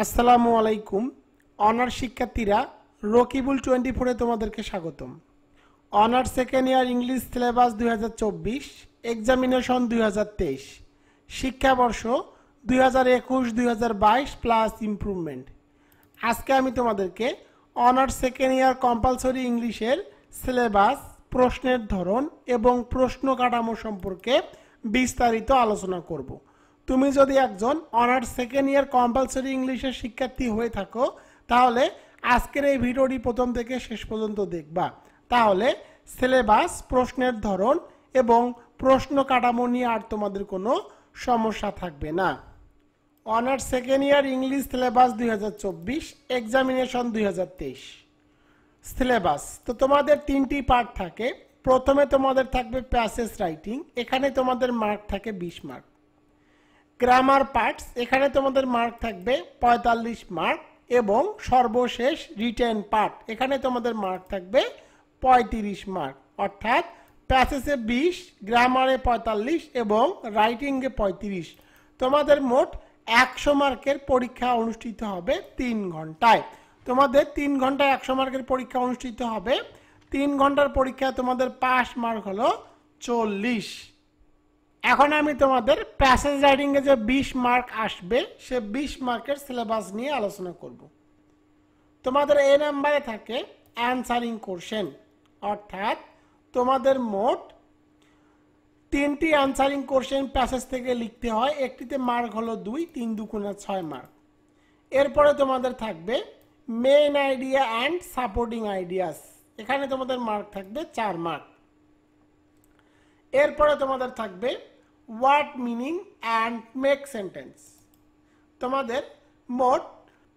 আসসালামু আলাইকুম। অনার্স শিক্ষার্থীরা রকিবুল 24-এ তোমাদেরকে স্বাগতম। Honours second year English syllabus 2024, examination 2023, শিক্ষাবর্ষ 2021-2022 প্লাস ইমপ্রুভমেন্ট। আজকে আমি তোমাদেরকে অনার্স সেকেন্ড ইয়ার কম্পালসরি ইংলিশের সিলেবাস, প্রশ্নের ধরন এবং প্রশ্ন কাঠামো সম্পর্কে বিস্তারিত আলোচনা করব। তুমি যদি একজন অনার্স সেকেন্ড ইয়ার কম্পালসরি ইংলিশের শিক্ষার্থী হয়ে থাকো তাহলে আজকের এই ভিডিওটি প্রথম থেকে শেষ পর্যন্ত দেখবা। তাহলে সিলেবাস, প্রশ্নের ধরন এবং প্রশ্ন কাঠামো নিয়ে আর তোমাদের কোনো সমস্যা থাকবে না। Honours second year English syllabus 2024, examination 2023। Syllabus তো তোমাদের তিনটি পার্ট থাকে। প্রথমে তোমাদের থাকবে প্যাসেজ রাইটিং, এখানে তোমাদের মার্ক থাকে 20 মার্ক। গ্রামার পার্টস, এখানে তোমাদের মার্ক থাকবে 45 মার্ক এবং সর্বশেষ রিটেন পার্ট, এখানে তোমাদের মার্ক থাকবে 35 মার্ক। অর্থাৎ প্যাসেজে 20, গ্রামারে 45 এবং রাইটিংয়ে 35। তোমাদের মোট 100 মার্কের পরীক্ষা অনুষ্ঠিত হবে 3 ঘন্টায়। তোমাদের 3 ঘন্টায় 100 মার্কের পরীক্ষা অনুষ্ঠিত হবে। 3 ঘন্টার পরীক্ষা তোমাদের পাস মার্ক হলো 40। এখন আমি তোমাদের প্যাসেজ রাইটিংয়ে যে 20 মার্ক আসবে সে 20 মার্কের সিলেবাস নিয়ে আলোচনা করব। তোমাদের এ নাম্বারে থাকে অ্যানসারিং কোশ্চেন, অর্থাৎ তোমাদের মোট 3টি অ্যানসারিং কোশ্চেন প্যাসেজ থেকে লিখতে হয়। একটিতে মার্ক হলো 2, 3 দুগুণে 6 মার্ক। এরপরে তোমাদের থাকবে main idea and supporting ideas, এখানে তোমাদের মার্ক থাকবে 4 মার্ক। এরপরে তোমাদের থাকবে word meaning and make sentence. তোমাদের মোট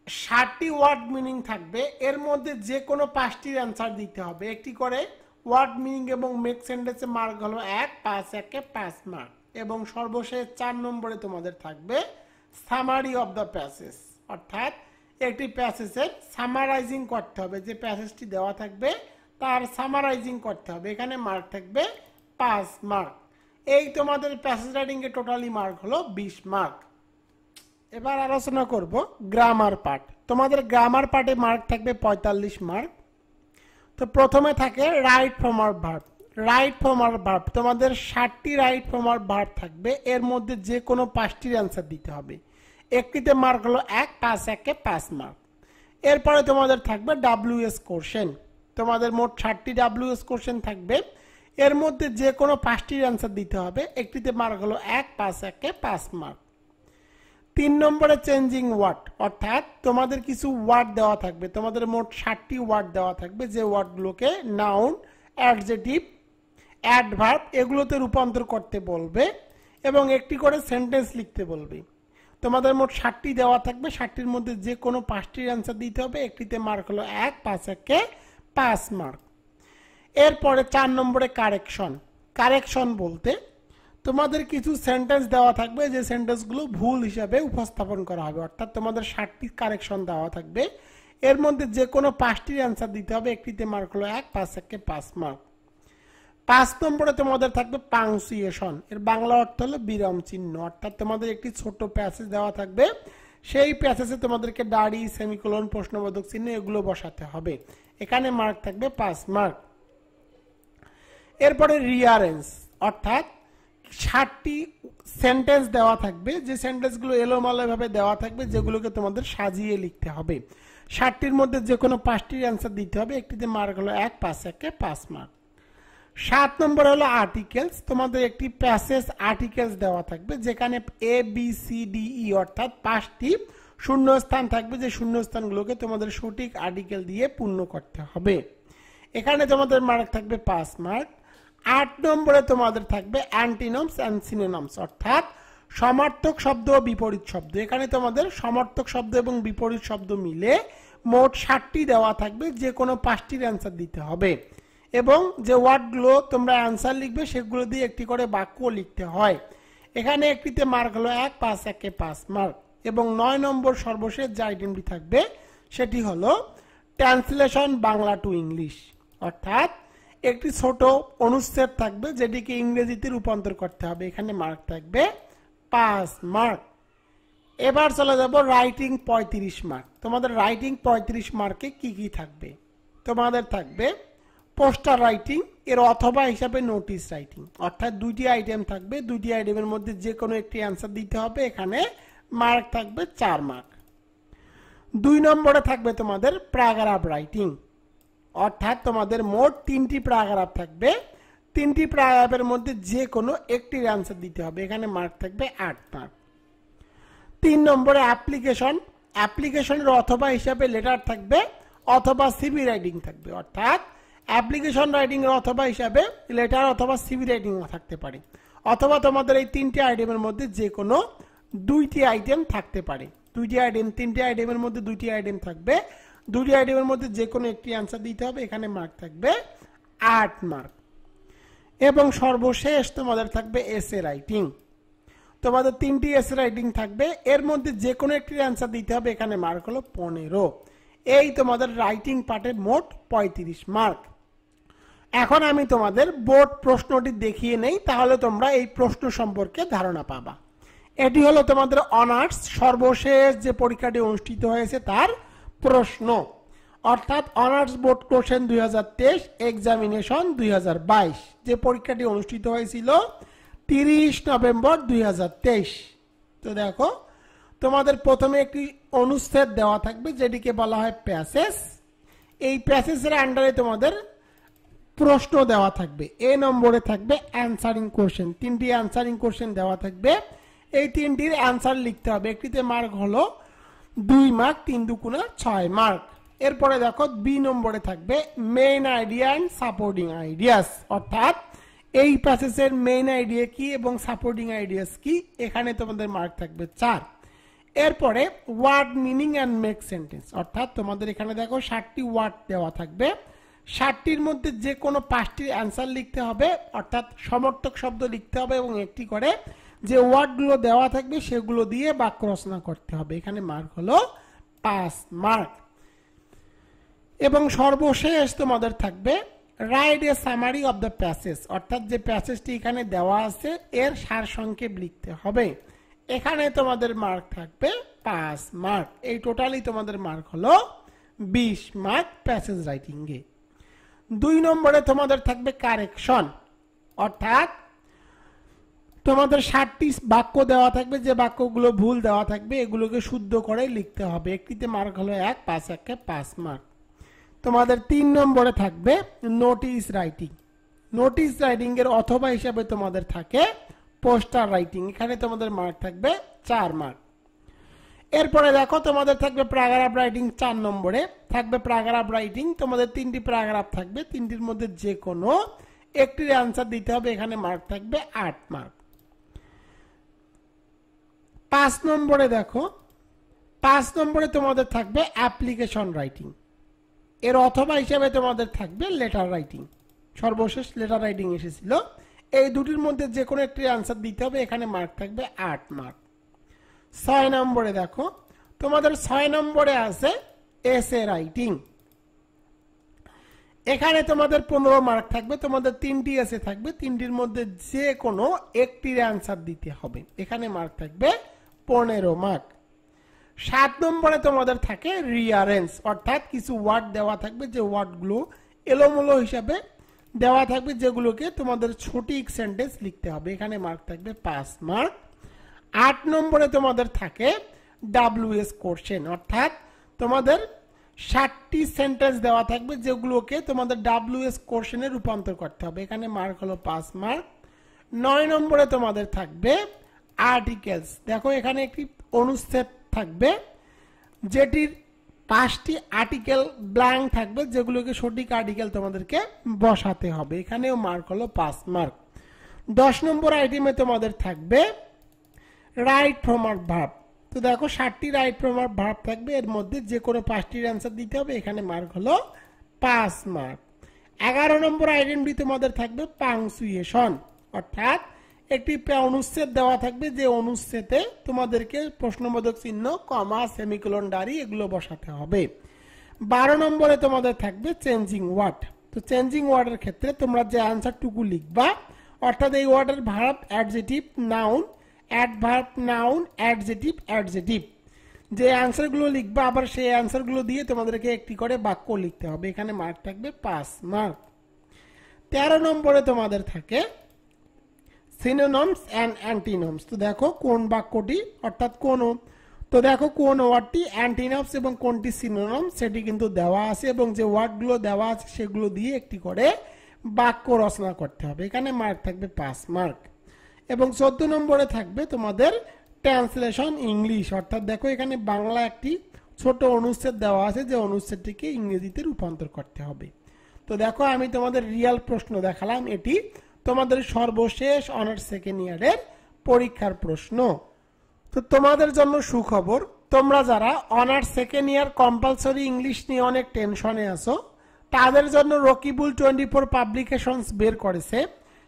60টি ওয়ার্ড মিনিং থাকবে, এর মধ্যে যে কোনো 5টির অ্যান্সার দিতে হবে। একটি করে ওয়ার্ড মিনিং এবং মেক সেন্টেন্সে মার্ক হলো 1, 5 একে 5 মার্ক। এবং সর্বশেষ 4 নম্বরে তোমাদের থাকবে সামারি অফ দ্য প্যাসেজ, অর্থাৎ একটি প্যাসেজের সামারাইজিং করতে হবে। যে প্যাসেজটি দেওয়া থাকবে তার সামারাইজিং করতে হবে, এখানে মার্ক থাকবে 5 মার্ক। এই তোমাদের প্যাসেজ রাইটিংয়ে টোটালি মার্ক হলো 20 মার্ক। এবার আলোচনা করব গ্রামার পার্ট। তোমাদের গ্রামার পার্টে মার্ক থাকবে 45 মার্ক। তো প্রথমে থাকে right form of verb. Right form of verb তোমাদের 60টি রাইট ফর্ম অফ ভার্ব থাকবে, এর মধ্যে যে কোনো 5টির অ্যান্সার দিতে হবে। একটিতে মার্ক হলো 1, 5 একে 5 মার্ক। এরপরে তোমাদের থাকবে ডাব্লিউএস কোশ্চেন। তোমাদের মোট 60টি ডাব্লিউএস কোশ্চেন থাকবে, এর মধ্যে যে কোনো 5টির অ্যান্সার দিতে হবে। একটিতে মার্ক হলো 1, 5 একে 5 মার্ক। 3 নম্বরে চেঞ্জিং ওয়ার্ড, অর্থাৎ তোমাদের কিছু ওয়ার্ড দেওয়া থাকবে। তোমাদের মোট 60টি ওয়ার্ড দেওয়া থাকবে, যে ওয়ার্ডগুলোকে নাউন, অ্যাডজেটিভ, অ্যাডভার্ব এগুলোতে রূপান্তর করতে বলবে এবং একটি করে সেন্টেন্স লিখতে বলবে। তোমাদের মোট 60টি দেওয়া থাকবে, 60টির মধ্যে যে কোনো 5টির অ্যান্সার দিতে হবে। একটিতে মার্ক হলো 1, 5 একে 5 মার্ক। এরপরে 4 নম্বরে কারেকশন। কারেকশন বলতে তোমাদের কিছু সেন্টেন্স দেওয়া থাকবে, যে সেন্টেন্সগুলো ভুল হিসাবে উপস্থাপন করা হবে। অর্থাৎ তোমাদের 60টি কারেকশন দেওয়া থাকবে, এর মধ্যে যে কোনো 5টির অ্যান্সার দিতে হবে। একটিতে মার্ক হলো 1, 5 একে 5 মার্ক। 5 নম্বরে তোমাদের থাকবে পাংচুয়েশন, এর বাংলা অর্থ হলো বিরাম চিহ্ন। অর্থাৎ তোমাদের একটি ছোট প্যাসেজ দেওয়া থাকবে, সেই প্যাসেজে তোমাদেরকে দাড়ি, সেমিকোলন, প্রশ্নবোধক চিহ্ন এগুলো বসাতে হবে, এখানে মার্ক থাকবে 5 মার্ক। এরপরে রিয়ারেন্স, অর্থাৎ 60টি সেন্টেন্স দেওয়া থাকবে, যে সেন্টেন্সগুলো এলোমেলোভাবে দেওয়া থাকবে, যেগুলোকে তোমাদের সাজিয়ে লিখতে হবে। 60টির মধ্যে যে কোনো 5টির অ্যান্সার দিতে হবে। একটিতে মার্ক হলো 1, 5 একে 5 মার্ক। 7 নম্বর হলো আর্টিকেলস। তোমাদের একটি প্যাসেজ আর্টিকেলস দেওয়া থাকবে, যেখানে এ, বি, সি, ডি, ই অর্থাৎ 5টি শূন্যস্থান থাকবে, যে শূন্যস্থানগুলোকে তোমাদের সঠিক আর্টিকেল দিয়ে পূর্ণ করতে হবে। এখানে তোমাদের মার্ক থাকবে 5 মার্ক। 8 নম্বরে তোমাদের থাকবে অ্যান্টিনমস অ্যান্ড সিনোনিমস, অর্থাৎ সমার্থক শব্দ ও বিপরীত শব্দ। এখানে তোমাদের সমার্থক শব্দ এবং বিপরীত শব্দ মিলে মোট 60টি দেওয়া থাকবে, যে কোনো 5টির অ্যান্সার দিতে হবে। এবং যে ওয়ার্ডগুলো তোমরা অ্যান্সার লিখবে সেগুলো দিয়ে একটি করে বাক্য লিখতে হয়। এখানে একটিতে মার্ক হলো 1, 5 একে 5 মার্ক। এবং 9 নম্বর সর্বশেষ যে আইটেমটি থাকবে সেটি হলো ট্রান্সলেশন বাংলা টু ইংলিশ, অর্থাৎ একটি ছোট অনুচ্ছেদ থাকবে, যেটিকে ইংরেজিতে রূপান্তর করতে হবে। এখানে মার্ক থাকবে 5 মার্ক। এবার চলে যাব রাইটিং 35 মার্ক। তোমাদের রাইটিং 35 মার্কে কি কি থাকবে? তোমাদের থাকবে পোস্টার রাইটিং, এর অথবা হিসাবে নোটিশ রাইটিং, অর্থাৎ দুইটি আইটেম থাকবে, দুইটি আইটেমের মধ্যে যে কোনো একটি অ্যান্সার দিতে হবে, এখানে মার্ক থাকবে 4 মার্ক। 2 নম্বরে থাকবে তোমাদের প্যারাগ্রাফ রাইটিং, অর্থাৎ তোমাদের মোট 3টি প্যারাগ্রাফ থাকবে, 3টি প্যারাগ্রাফের মধ্যে যে কোনো একটির অ্যান্সার দিতে হবে, এখানে মার্ক থাকবে 8 মার্ক। 3 নম্বরে অ্যাপ্লিকেশন, অ্যাপ্লিকেশনের অথবা হিসাবে লেটার থাকবে অথবা সিভি রাইটিং থাকবে, অর্থাৎ অ্যাপ্লিকেশন রাইটিং এর অথবা হিসাবে লেটার অথবা সিভি রাইটিং থাকতে পারে, অথবা তোমাদের এই 3টি আইটেমের মধ্যে যে কোনো 2টি আইটেম থাকতে পারে। 2টি আইটেম, 3টি আইটেমের মধ্যে 2টি আইটেম থাকবে, 2টি আইটেমের মধ্যে যে কোনো একটি অ্যান্সার দিতে হবে, এখানে মার্ক থাকবে 8 মার্ক। এবং সর্বশেষ তোমাদের থাকবে এসে রাইটিং, তোমাদের 3টি এসে রাইটিং থাকবে, এর মধ্যে যে কোনো একটি অ্যান্সার দিতে হবে, এখানে মার্ক হলো 15। এই তোমাদের রাইটিং পার্টের মোট 35 মার্ক। এখন আমি তোমাদের বোর্ড প্রশ্নটি দেখিয়ে নেই, তাহলে তোমরা এই প্রশ্ন সম্পর্কে ধারণা পাবা। এটি হলো তোমাদের অনার্স সর্বশেষ যে পরীক্ষাটি অনুষ্ঠিত হয়েছে তার প্রশ্ন, অর্থাৎ অনার্স বোর্ড কোশ্চেন 2023 এক্সামিনেশন 2022, যে পরীক্ষাটি অনুষ্ঠিত হয়েছিল 30 নভেম্বর 2023। তো দেখো তোমাদের প্রথমে একটি অনুচ্ছেদ দেওয়া থাকবে যেটিকে বলা হয় প্যাসেজ। এই প্যাসেজের আন্ডারে তোমাদের প্রশ্ন দেওয়া থাকবে, এ নম্বরে থাকবে অ্যানসারিং কোশ্চেন, 3টি অ্যানসারিং কোশ্চেন দেওয়া থাকবে, এই 3টির অ্যান্সার লিখতে হবে, একটিতে মার্ক হলো 2 মার্ক, 3 দুগুণা 6 মার্ক। এরপরে দেখো বি নম্বরে থাকবে main idea and supporting ideas, অর্থাৎ এই প্যাসেজের মেইন আইডিয়া কি এবং সাপোর্টিং আইডিয়াস কি, এখানে তোমাদের মার্ক থাকবে 4। এরপরে word meaning and make sentence, অর্থাৎ তোমাদের এখানে দেখো 60টি ওয়ার্ড দেওয়া থাকবে, 60টির মধ্যে যে কোনো 5টির অ্যান্সার লিখতে হবে, অর্থাৎ সমর্থক শব্দ লিখতে হবে এবং একটি করে যে ওয়ার্ডগুলো দেওয়া থাকবে সেগুলো দিয়ে বাক্য রচনা করতে হবে, এখানে মার্ক হলো 5 মার্ক। এবং সর্বশেষ তোমাদের থাকবে write a summary of the passage, অর্থাৎ যে প্যাসেজটি এখানে দেওয়া আছে এর সারসংক্ষেপ লিখতে হবে, এখানে তোমাদের মার্ক থাকবে 5 মার্ক। এই টোটালি তোমাদের মার্ক হলো 20 মার্ক প্যাসেজ রাইটিং এ। 2 নম্বরে তোমাদের থাকবে কারেকশন, অর্থাৎ তোমাদের 60টি বাক্য দেওয়া থাকবে, যে বাক্যগুলো ভুল দেওয়া থাকবে এগুলোকে শুদ্ধ করে লিখতে হবে, একটিতে মার্ক হলো 1, 5 একে 5 মার্ক। তোমাদের 3 নম্বরে থাকবে নোটিশ রাইটিং, নোটিশ রাইটিং এর অথবা হিসাবে তোমাদের থাকে পোস্টার রাইটিং, এখানে তোমাদের মার্ক থাকবে 4 মার্ক। এরপরে দেখো তোমাদের থাকবে প্যারাগ্রাফ রাইটিং, 4 নম্বরে থাকবে প্যারাগ্রাফ রাইটিং, তোমাদের 3টি প্যারাগ্রাফ থাকবে, 3টির মধ্যে যে কোনো একটির অ্যান্সার দিতে হবে, এখানে মার্ক থাকবে 8 মার্ক। 5 নম্বরে দেখো 5 নম্বরে তোমাদের থাকবে অ্যাপ্লিকেশন রাইটিং, এর অথবা হিসাবে তোমাদের থাকবে লেটার রাইটিং, সর্বশেষ লেটার রাইটিং এসেছিল, এই দুটির মধ্যে যে কোনো একটি অ্যান্সার দিতে হবে, এখানে মার্ক থাকবে 8 মার্ক। 6 নম্বরে দেখো তোমাদের 6 নম্বরে আছে এসে রাইটিং, এখানে তোমাদের 15 মার্ক থাকবে, তোমাদের 3টি এসে থাকবে, 3টির মধ্যে যে কোনো একটির অ্যান্সার দিতে হবে, এখানে মার্ক থাকবে 15 মার্ক। 7 নম্বরে তোমাদের থাকে রিয়ারেঞ্জ, অর্থাৎ কিছু ওয়ার্ড দেওয়া থাকবে, যে ওয়ার্ডগুলো এলোমেলো হিসাবে দেওয়া থাকবে, যেগুলোকে তোমাদের সঠিক সেন্টেন্স লিখতে হবে, এখানে মার্ক থাকবে 5 মার্ক। 8 নম্বরে তোমাদের থাকে ডাব্লিউএস কোশ্চেন, অর্থাৎ তোমাদের 60টি সেন্টেন্স দেওয়া থাকবে, যেগুলোকে তোমাদের ডাব্লিউএস কোশ্চেনে রূপান্তর করতে হবে, এখানে মার্ক হলো 5 মার্ক। 9 নম্বরে তোমাদের থাকবে আর্টিকেলস, দেখো এখানে একটি অনুচ্ছেদ থাকবে, যেটির 5টি আর্টিকেল ব্ল্যাঙ্ক থাকবে, যেগুলোকে সঠিক আর্টিকেল তোমাদেরকে বসাতে হবে, এখানেও মার্ক হলো 5 মার্ক। 10 নম্বর আইটেমে তোমাদের থাকবে রাইট ফ্রম আর ভার্ব, তো দেখো 60টি রাইট ফ্রম আর ভার্ব থাকবে, এর মধ্যে যে কোনো 5টির অ্যান্সার দিতে হবে, এখানে মার্ক হলো 5 মার্ক। 11 নম্বর আইটেমটি তোমাদের থাকবে পাংচুয়েশন, অর্থাৎ একটি অনুচ্ছেদ দেওয়া থাকবে, যে অনুচ্ছেদে তোমাদেরকে প্রশ্নবোধক চিহ্ন, কমা, সেমিকোলন, দাঁড়ি এগুলো বসাতে হবে। 12 নম্বরে তোমাদের থাকবে চেঞ্জিং ওয়ার্ড, তো চেঞ্জিং ওয়ার্ডের ক্ষেত্রে তোমরা যে অ্যান্সারটুকু লিখবা, অর্থাৎ এই ওয়ার্ডের verb, adjective, noun adverb, noun, adjective, adjective. যে অ্যান্সারগুলো লিখবে আবার সেই অ্যান্সারগুলো দিয়ে তোমাদেরকে একটি করে বাক্য লিখতে হবে। এখানে মার্ক থাকবে 5 মার্ক। 13 নম্বরে তোমাদের থাকে সিনোনিমস অ্যান্ড অ্যান্টিনিমস। তো দেখো কোন বাক্যটি অর্থাৎ কোন, তো দেখো কোন ওয়ার্ডটি অ্যান্টিনিমস এবং কোনটি সিনোনিমস সেটি কিন্তু দেওয়া আছে এবং যে ওয়ার্ডগুলো দেওয়া আছে সেগুলো দিয়ে একটি করে বাক্য রচনা করতে হবে। এখানে মার্ক থাকবে 5 মার্ক। এবং 14 নম্বরে থাকবে তোমাদের ট্রান্সলেশন ইংলিশ, অর্থাৎ দেখো এখানে বাংলা একটি ছোট অনুচ্ছেদ দেওয়া আছে যে অনুচ্ছেদটিকে ইংরেজিতে রূপান্তর করতে হবে। তো দেখো আমি তোমাদের রিয়েল প্রশ্ন দেখালাম, এটি তোমাদের সর্বশেষ অনার্স সেকেন্ড ইয়ারের পরীক্ষার প্রশ্ন। তো তোমাদের জন্য সুখবর, তোমরা যারা honours second year compulsory English নিয়ে অনেক টেনশনে আছো তাদের জন্য রকিবুল 24 পাবলিকেশনস বের করেছে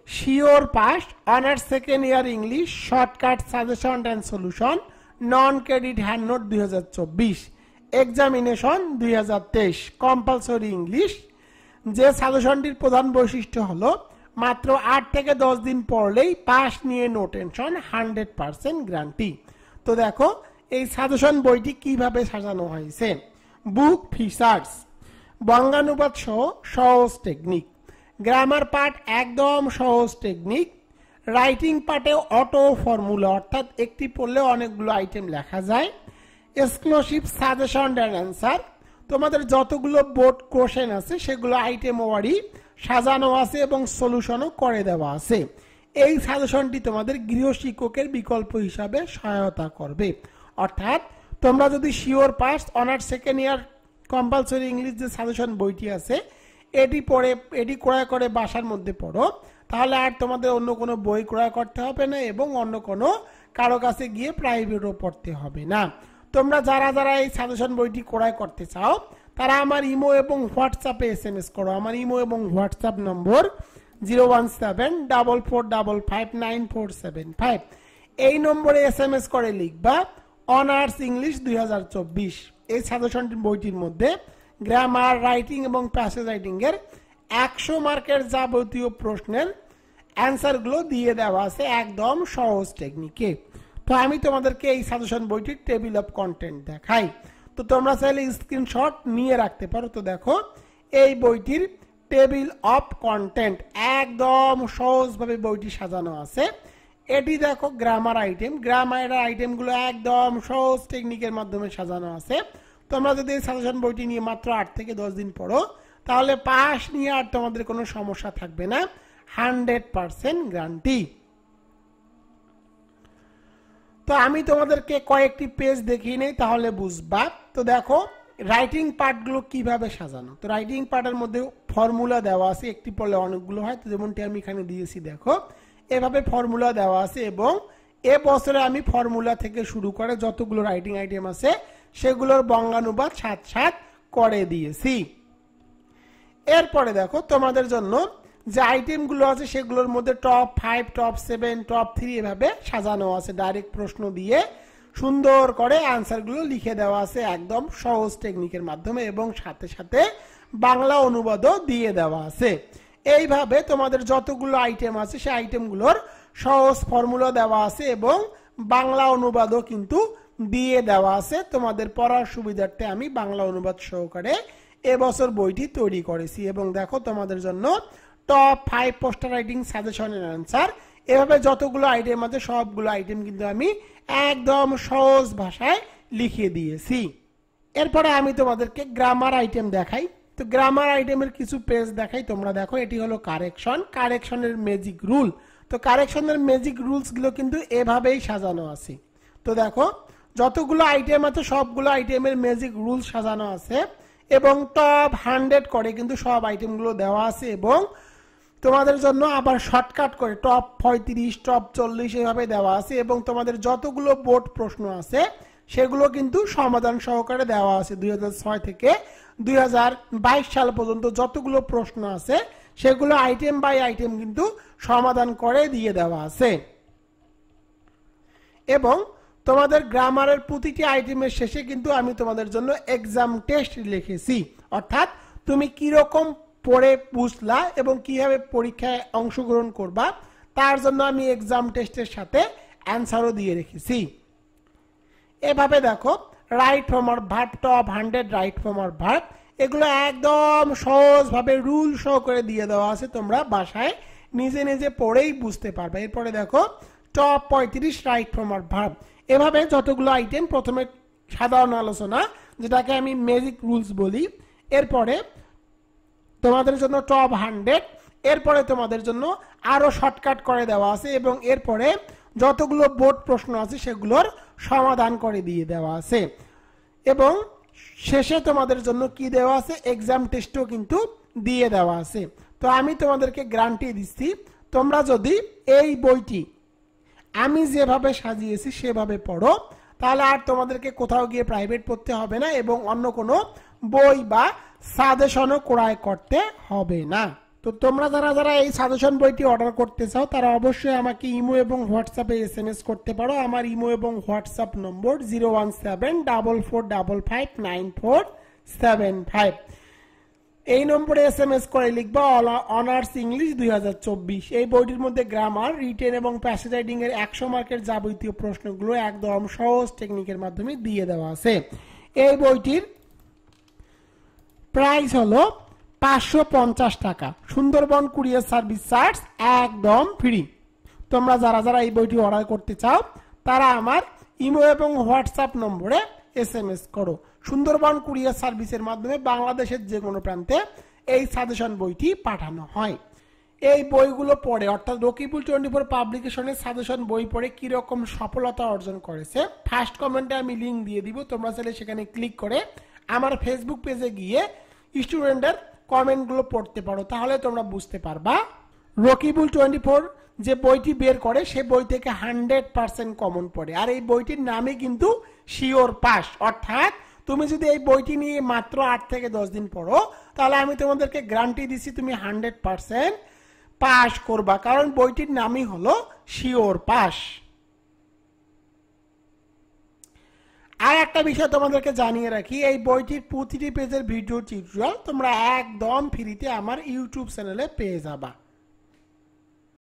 sure pass honours second year English shortcut suggestion and solution non credit hand note 2024 examination 2023 compulsory English. যে সাজেশনটির প্রধান বৈশিষ্ট্য হলো মাত্র 8 থেকে 10 দিন পড়লেই পাস নিয়ে নো টেনশন, 100% গ্যারান্টি। তো দেখো এই সাজেশন বইটি কিভাবে সাজানো হয়েছে। বুক ফিচার্স, বঙ্গানুবাদ সহ সহজ টেকনিক, গ্রামার পার্ট একদম সহজ টেকনিক, রাইটিং পার্টে অটো ফর্মুলা অর্থাৎ একটি পড়লে অনেকগুলো আইটেম লেখা যায়, এক্সক্লুসিভ সাজেশন অ্যান্ড অ্যান্সার, তোমাদের যতগুলো বোর্ড কোশ্চেন আছে সেগুলো আইটেম ওয়ারি সাজানো আছে এবং সলিউশনও করে দেওয়া আছে। এই সাজেশনটি তোমাদের গৃহশিক্ষকের বিকল্প হিসাবে সহায়তা করবে। অর্থাৎ তোমরা যদি sure pass honours second year compulsory English যে সাজেশন বইটি আছে এটি পড়ে এটি ক্রয় করে বাসার মধ্যে পড়ো, তাহলে আর তোমাদের অন্য কোনো বই ক্রয় করতে হবে না এবং অন্য কোনো কারো কাছে গিয়ে প্রাইভেটও পড়তে হবে না। তোমরা যারা যারা এই সাজেশন বইটি ক্রয় করতে চাও তারা আমার ইমো এবং হোয়াটসঅ্যাপে SMS করো। আমার ইমো এবং হোয়াটসঅ্যাপ নম্বর 01744559475। এই নম্বরে SMS করে লিখবা অনার্স ইংলিশ 2024। এই সাজেশনটি বইটির মধ্যে গ্রামার, রাইটিং এবং প্যাসেজ রাইটিং এর 100 মার্কের যাবতীয় প্রশ্নের অ্যান্সারগুলো দিয়ে দেওয়া আছে একদম সহজ টেকনিকে। তো আমি তোমাদেরকে এই সাজেশন বইটির টেবিল অফ কন্টেন্ট দেখাই, তো তোমরা চাইলে স্ক্রিনশট নিয়ে রাখতে পারো। তো দেখো এই বইটির টেবিল অফ কন্টেন্ট একদম সহজভাবে বইটি সাজানো আছে। এটি দেখো গ্রামার আইটেম, গ্রামারের আইটেমগুলো একদম সহজ টেকনিকের মাধ্যমে সাজানো আছে। তোমরা যদি এই সাজেশন বইটি নিয়ে মাত্র 8 থেকে 10 দিন পড়ো তাহলে পাস নিয়ে আর তোমাদের কোনো সমস্যা থাকবে না, 100% গ্যারান্টি। তো আমি তোমাদেরকে কয়েকটি পেজ দেখিয়ে নেই তাহলে বুঝবা। তো দেখো রাইটিং পার্টগুলো কিভাবে সাজানো। তো রাইটিং পার্টের মধ্যে ফর্মুলা দেওয়া আছে, একটি পড়লে অনেকগুলো হয়, তো যেমনটি আমি এখানে দিয়েছি দেখো এভাবে ফর্মুলা দেওয়া আছে এবং এ বছরে আমি ফর্মুলা থেকে শুরু করে যতগুলো রাইটিং আইটেম আছে সেগুলোর বঙ্গানুবাদ সাথে করে দিয়েছি। এরপরে দেখো তোমাদের জন্য যে আইটেমগুলো আছে সেগুলোর মধ্যে টপ 5, টপ 7, টপ 3 এভাবে সাজানো আছে। ডাইরেক্ট প্রশ্ন দিয়ে সুন্দর করে অ্যান্সারগুলো লিখে দেওয়া আছে একদম সহজ টেকনিকের মাধ্যমে এবং সাথে সাথে বাংলা অনুবাদও দিয়ে দেওয়া আছে। এইভাবে তোমাদের যতগুলো আইটেম আছে সেই আইটেমগুলোর সহজ ফর্মুলা দেওয়া আছে এবং বাংলা অনুবাদও কিন্তু দিয়ে দেওয়া আছে। তোমাদের পড়ার সুবিধার্থে আমি বাংলা অনুবাদ সহকারে এবছর বইটি তৈরি করেছি এবং দেখো তোমাদের জন্য top 5 poster writing suggestion and answer এভাবে যতগুলো আইটেম আছে সবগুলো আইটেম কিন্তু আমি একদম সহজ ভাষায় লিখে দিয়েছি। এরপরে আমি তোমাদেরকে গ্রামার আইটেম দেখাই। তো গ্রামার আইটেমের কিছু পেজ দেখাই, তোমরা দেখো এটি হলো কারেকশন, কারেকশনের ম্যাজিক রুল। তো কারেকশনের ম্যাজিক রুলস গুলো কিন্তু এভাবেই সাজানো আছে। তো দেখো যতগুলো আইটেম আছে সবগুলো আইটেমের ম্যাজিক রুল সাজানো আছে এবং টপ 100 করে কিন্তু সব আইটেমগুলো দেওয়া আছে এবং তোমাদের জন্য আবার শর্টকাট করে টপ 35, টপ 40 এভাবে দেওয়া আছে এবং তোমাদের যতগুলো বোর্ড প্রশ্ন আছে সেগুলো কিন্তু সমাধান সহকারে দেওয়া আছে। 2006 থেকে 2022 সাল পর্যন্ত যতগুলো প্রশ্ন আছে সেগুলো আইটেম বাই আইটেম কিন্তু সমাধান করে দিয়ে দেওয়া আছে এবং তোমাদের গ্রামারের প্রতিটি আইটেমের শেষে কিন্তু আমি তোমাদের জন্য এক্সাম টেস্ট লিখেছি, অর্থাৎ তুমি কি রকম পড়ে বুঝলা এবং কিভাবে পরীক্ষায় অংশগ্রহণ করবা তার জন্য আমি এক্সাম টেস্টের সাথে অ্যান্সারও দিয়ে রেখেছি। এভাবে দেখো right form or verb, top 100 right form or verb, এগুলো একদম সহজভাবে রুল শো করে দিয়ে দেওয়া আছে, তোমরা বাসায় নিজে নিজে পড়েই বুঝতে পারবে। এরপরে দেখো top 35 right form or verb. এভাবে যতগুলো আইটেম, প্রথমে সাধারণ আলোচনা যেটাকে আমি ম্যাজিক রুলস বলি, এরপরে তোমাদের জন্য টপ 100, এরপরে তোমাদের জন্য আরো শর্টকাট করে দেওয়া আছে এবং এরপরে যতগুলো বোর্ড প্রশ্ন আছে সেগুলোর সমাধান করে দিয়ে দেওয়া আছে এবং শেষে তোমাদের জন্য কি দেওয়া আছে, এক্সাম টেস্টও কিন্তু দিয়ে দেওয়া আছে। তো আমি তোমাদেরকে গ্যারান্টি দিচ্ছি, তোমরা যদি এই বইটি আমি যেভাবে সাজিয়েছি সেভাবে পড়ো, তাহলে আর তোমাদেরকে কোথাও গিয়ে প্রাইভেট পড়তে হবে না এবং অন্য কোনো বই বা সাজেশনও ক্রয় করতে হবে না। তো তোমরা যারা যারা এই সাজেশন বইটি অর্ডার করতে চাও তারা অবশ্যই আমাকে ইমো এবং হোয়াটসঅ্যাপে SMS করতে পারো। আমার ইমো এবং হোয়াটসঅ্যাপ নম্বর 01744559475। এই নম্বরে SMS করে লিখবা অনার্স ইংলিশ 2024। এই বইটির মধ্যে গ্রামার, রিটেন এবং প্যাসেজ রাইটিং এর 100 মার্কের যাবতীয় প্রশ্নগুলো একদম সহজ টেকনিকের মাধ্যমে দিয়ে দেওয়া আছে। এই বইটির প্রাইস হলো 550 টাকা। সুন্দরবন কুরিয়ার সার্ভিস চার্জ একদম ফ্রি। তোমরা যারা যারা এই বইটি অর্ডার করতে চাও তারা আমার ইমো এবং হোয়াটসঅ্যাপ নম্বরে SMS করো। সুন্দরবন কুরিয়ার সার্ভিসের মাধ্যমে বাংলাদেশের যে কোনো প্রান্তে এই সাজেশন বইটি পাঠানো হয়। এই বইগুলো পড়ে, অর্থাৎ রকিবুল 24 পাবলিকেশনের সাজেশন বই পড়ে কিরকম সফলতা অর্জন করেছে, ফার্স্ট কমেন্টে আমি লিঙ্ক দিয়ে দিব, তোমরা চাইলে সেখানে ক্লিক করে আমার ফেসবুক পেজে গিয়ে স্টুডেন্টের কমেন্টগুলো পড়তে পারো, তাহলে তোমরা বুঝতে পারবা রকিবুল 24 যে বইটি বের করে সে বই থেকে 100% কমন পড়ে। আর এই বইটির নামই কিন্তু শিওর পাস, অর্থাৎ তুমি যদি এই বইটি নিয়ে মাত্র 8 থেকে 10 দিন পড়ো তাহলে আমি তোমাদেরকে গ্যারান্টি দিচ্ছি তুমি 100% পাস করবা, কারণ বইটির নামই হলো শিওর পাস। আর একটা বিষয় তোমাদেরকে জানিয়ে রাখি, এই বইটির প্রতিটি পেজের ভিডিও টিউটোরিয়াল তোমরা একদম ফ্রিতে আমার ইউটিউব চ্যানেলে পেয়ে যাবা।